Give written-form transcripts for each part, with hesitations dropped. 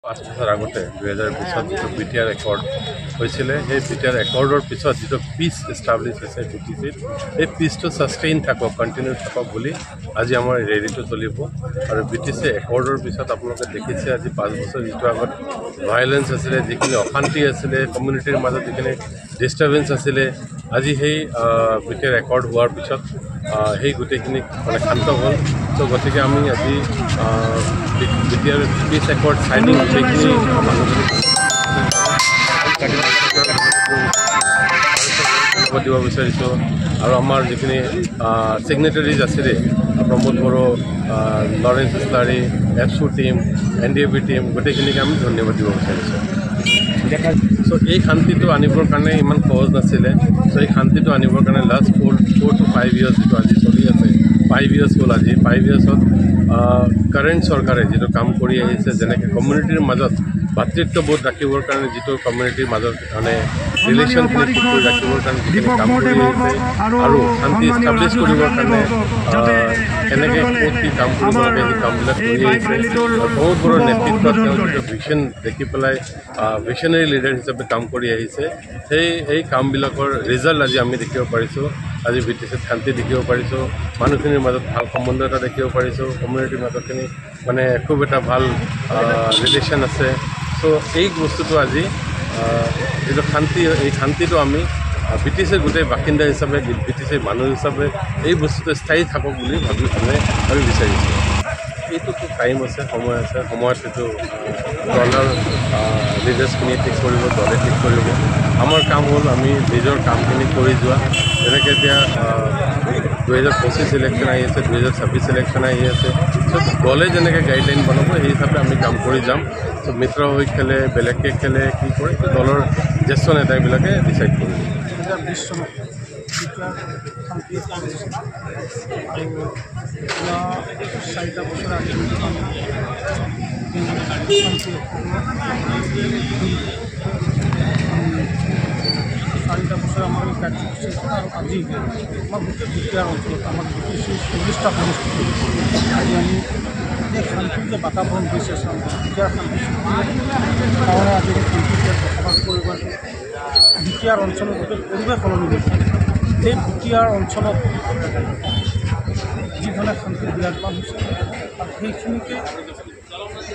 5 বছৰ আগতে 2020 যিটো BTR একৰ্ড হৈছিলে সেই BTR একৰ্ডৰ পিছত যিটো পিচ এষ্টাব্লিছ হৈছে BTCত এই পিচটো ছাষ্টেইন থাকক কণ্টিনিউ থাকক বুলি আজি আমাৰ ৰেলীটো চলিব আৰু BTC একৰ্ডৰ পিছত আপোনালোকে দেখিছে আজি 5 বছৰ যিটো আগত ভাইলেন্স আছিলে যিখিনি অশান্তি আছিলে কমিউনিটিৰ মাজত যিখিনি ডিষ্টাৰ্বেন্স আছিলে আজি সেই BTR একৰ্ড হোৱাৰ পিছত সেই গোটেইখিনি মানে শান্ত হ'ল তো গতিকে আমি আজি BTR পিচ একৰ্ড চাইনিং গোটেইখিনি দিব বিচাৰিছোঁ আৰু আমাৰ যিখিনি ছিগনেটাৰিজ আছিলে প্ৰমোদ বড়ো লৰেন্স ইছলাৰী এফচু টিম NDAB টিম গোটেইখিনিকে আমি ধন্যবাদ দিব বিচাৰিছোঁ চ' এই শান্তিটো আনিবৰ কাৰণে ইমান সহজ নাছিলে চ' এই শান্তিটো আনিবৰ কাৰণে লাষ্ট 4 to 5 years যিটো আজি চলি আছে 5 years হ'ল আজি 5 yearsত কাৰেণ্ট চৰকাৰে যিটো কাম কৰি আহিছে যেনেকৈ কমিউনিটিৰ মাজত ভাতৃত্ববোধ ৰাখিবৰ কাৰণে যিটো কমিউনিটিৰ মাজত মানে ৰিলেশ্যনখিনি ঠিক কৰি ৰাখিবৰ কাৰণে যিখিনি কাম কৰি আহিছে আৰু শান্তি এষ্টাব্লিছ কৰিবৰ কাৰণে কেনেকৈ ক'ত কি কাম কৰিব লাগে সেই কামবিলাক কৰি আহিছে বহুত বড়ো নেতৃত্বত তেওঁ যিটো ভিজন দেখি পেলাই ভিজনেৰী লিডাৰ হিচাপে কাম কৰি আহিছে সেই কামবিলাকৰ ৰিজাল্ট আজি আমি দেখিব পাৰিছোঁ আজি BTCত শান্তি দেখিব পাৰিছোঁ মানুহখিনিৰ মাজত ভাল সম্বন্ধ এটা দেখিব পাৰিছোঁ কমিউনিটিৰ মাজতখিনি মানে খুব এটা ভাল ৰিলেশ্যন আছে চ' এই বস্তুটো আজি যিটো শান্তি এই শান্তিটো আমি BTCৰ গোটেই বাসিন্দা হিচাপে BTCৰ মানুহ হিচাপে এই বস্তুটো স্থায়ী থাকক বুলি আমি বিচাৰিছোঁ এইটোতো টাইম আছে সময় আছে সময়ত এইটো দলৰ লিডাৰ্ছখিনি ঠিক কৰিব দলে ঠিক কৰিব আমাৰ কাম হ'ল আমি নিজৰ কামখিনি কৰি যোৱা যেনেকৈ এতিয়া 2025 ইলেকশ্যন আহি আছে 2026 ইলেকশ্যন আহি আছে চ' দলে যেনেকৈ গাইডলাইন বনাব সেই হিচাপে আমি কাম কৰি যাম চ' মিত্ৰ হৈ খেলে বেলেগকৈ খেলে কি কৰে দলৰ জ্যেষ্ঠ নেতাবিলাকে ডিচাইড কৰিব চাৰিটা বছৰ আগতে আমাৰ এই কাৰ্যসূচী আৰু আজি আমাৰ গোটেই BTR অঞ্চলত আমাৰ BTC 40টা সমষ্টি আজি আমি এই শান্তিৰ যে বাতাবৰণ হৈছে BTR শান্তি কাৰণে আজি শান্তিৰে বসবাস কৰিব BTR অঞ্চলত গোটেই পৰিৱেশ সলনি হৈছে এই BTR অঞ্চলত যিধৰণে শান্তি বিৰাজমান হৈছে আৰু সেইখিনিকে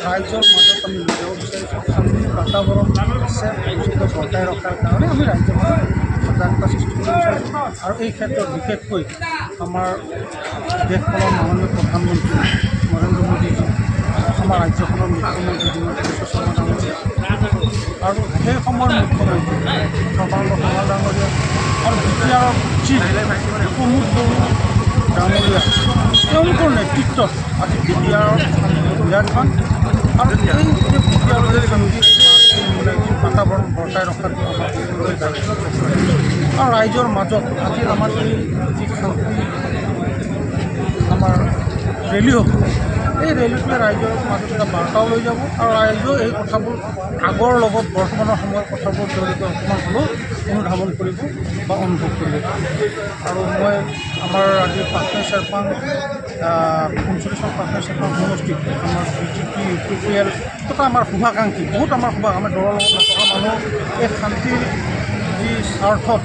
ৰাইজৰ মাজত আমি লৈ যাব বিচাৰিছোঁ শান্তিৰ বাতাবৰণ আছে বৰ্তাই ৰখাৰ কাৰণে আমি ৰাইজৰ মাজত সজাগতা সৃষ্টি কৰিব বিচাৰিছোঁ আৰু এই ক্ষেত্ৰত বিশেষকৈ আমাৰ দেশখনৰ মাননীয় প্ৰধানমন্ত্ৰী নৰেন্দ্ৰ মোদীজী আমাৰ ৰাজ্যখনৰ মুখ্যমন্ত্ৰী হিমন্ত বিশ্ব শৰ্মা ডাঙৰীয়া আৰু সেই সময়ৰ মুখ্যমন্ত্ৰী সৰ্বানন্দ সোণোৱাল ডাঙৰীয়া আৰু BTR চিফ প্ৰমোদ বড়ো ডাঙৰীয়া তেওঁলোকৰ নেতৃত্বত আজি BTR বিৰাজমান আৰু এই BTR বাতাবৰণ বৰ্তাই ৰখাটো আমাৰ আৰু ৰাইজৰ মাজত আজি আমাৰ এই যি শান্তি আমাৰ ৰেলী হ'ব এই ৰেলীটোৱে ৰাইজৰ মাজত এটা বাৰ্তাও লৈ যাব আৰু ৰাইজেও এই কথাবোৰ আগৰ লগত বৰ্তমানৰ সময়ৰ কথাবোৰ তেওঁলোকে অকণমান হ'লেও অনুধাৱন কৰিব বা অনুভৱ কৰিব আৰু মই আমাৰ আজি পাটনাৰ চেৰপাং 45 পাটনাৰ চেৰপাং সমষ্টিত আমাৰ BJP UPPL তথা আমাৰ শুভাকাংক্ষী বহুত আমাৰ আমাৰ দলৰ লগত নথকা মানুহ এই শান্তিৰ যি স্বাৰ্থত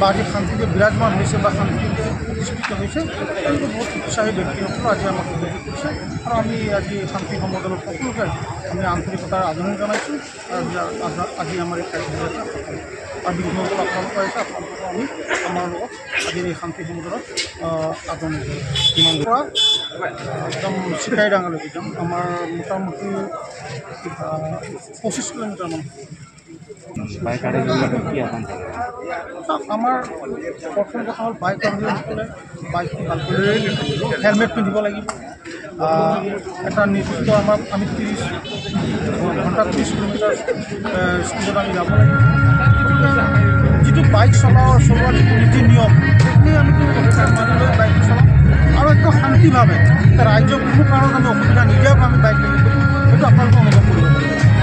বা আজি শান্তিৰে বিৰাজমান হৈছে বা শান্তিৰে প্ৰতিষ্ঠিত হৈছে তেওঁলোকে বহুত উৎসাহী ব্যক্তিসকল আজি আমাক সহযোগ কৰিছে আৰু আমি আজি শান্তি সমদলৰ সকলোকে আমি আন্তৰিকতাৰ আদৰণি জনাইছোঁ আৰু আজি আমাৰ এই কাৰ্যসূচী আৰু বিঘ্নসকল আপোনালোকে আহিছে আপোনালোকক আমি আমাৰ লগত আজি এই শান্তি সমদলত আদৰণি কিমান পৰা একদম চিকাই ডাঙৰলৈকে যাম আমাৰ মোটামুটি 25 কিলোমিটাৰমান আমাৰ প্ৰথম কথা হ'ল বাইক আৰোহীসকলে বাইকটো ভালকৈ হেলমেট পিন্ধিব লাগিব এটা নিৰ্দিষ্ট আমি 30 ঘণ্টাত 30 কিলোমিটাৰ স্পীডত আমি যাব লাগিব যিটো বাইক চলোৱাৰ যিটো নীতি নিয়ম সেইখিনি আমি মানি লৈ বাইক চলাওঁ আৰু একদম শান্তিভাৱে ৰাইজক কোনো কাৰণত আমি অসুবিধা নিদিয়াকৈ আমি বাইক নিদিওঁ সেইটো আপোনালোকে অনুভৱ কৰিব পাৰিব